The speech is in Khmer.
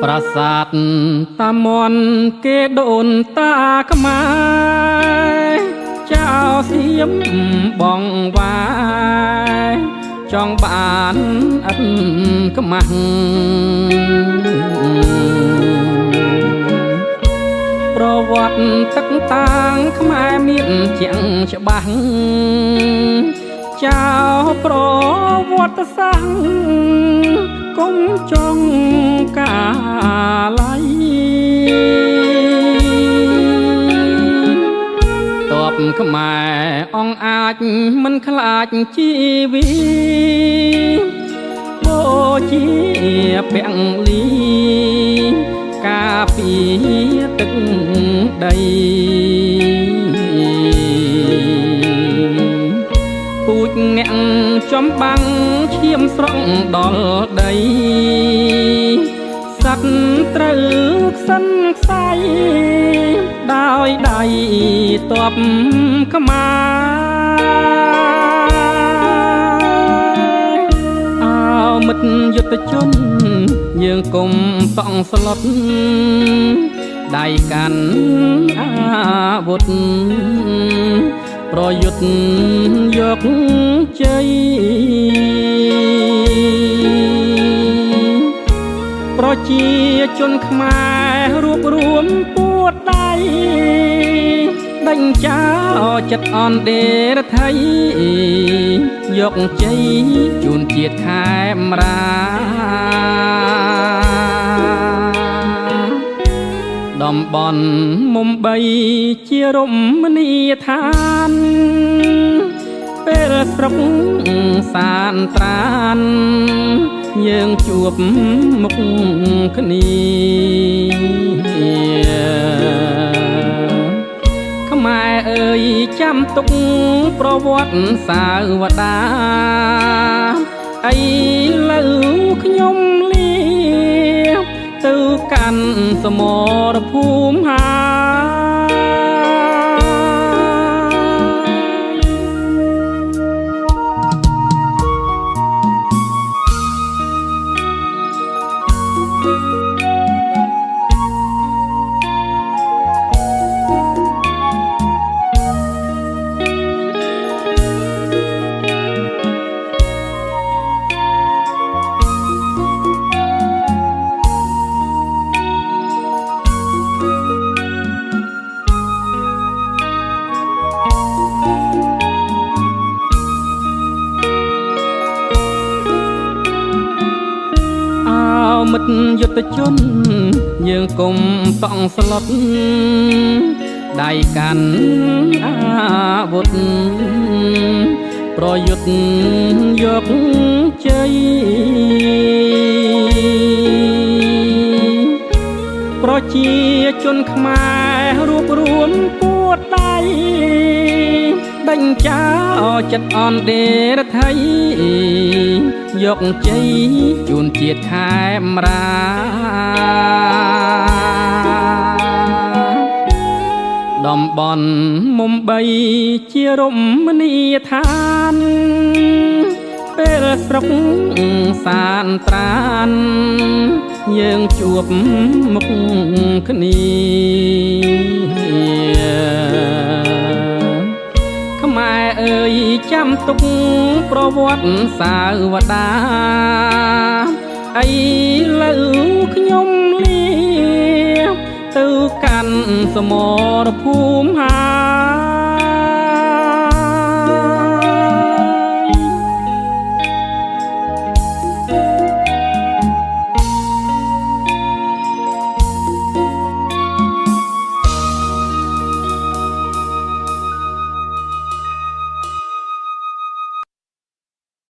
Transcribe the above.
ប្រាសាទតាមន់គេដូនតាខ្មែរចៅសៀមបងវាយចង់បានអិនខ្មាស់ប្រវត្តិទឹកតាងខ្មែរមានជាងច្បាស់ចៅប្រវត្តិសាស្ត្រគុំចង់កាល័យតបខ្មែរអង្គអាចមិនខ្លាចជីវីបូជាពាំងលីការពីទឹកដីពូជអ្នកចំបាំងឈាមស្រង់ដល់ដីសត្វត្រូវខ្សិនខ្សៃដោយដៃតបខ្មែរអោមិត្តយុទ្ធជនយើងកុំតង់ស្លុតដៃកាន់អាវុធប្រយុទ្ធយកជ័យប្រជាជនខ្មែររួបរวมពួតដៃដេញចោលចិត្តអន់ដេរដ្ឋីយកជ័យជូនជាតិខេមរាតំបន់មុំបីជារមណីយដ្ឋានពេលស្រុកសានត្រានយើងជួបមុខគ្នាខ្មែរអើយចាំទុកប្រវត្តិសាវតាអីលើខ្ញុំលាទៅកាន់សមរភូមិមិត្តយុទ្ធជនយើងកុំតង់ស្លុតដៃកាន់អាវុធប្រយុទ្ធយកជ័យប្រជាជនខ្មែររួបរวมពួតដៃដេញចោលចិត្តអន់ដេរដ្ឋីយកជ័យជូនជាតិខេមរាតំបន់មុំបីជារមណីយដ្ឋានពេលស្រុកសានត្រានយើងជួបមុខគ្នាខ្មែរអើយចាំទុកប្រវត្តិសាវតាអីលើខ្ញុំលាទៅកាន់សមរភូមិ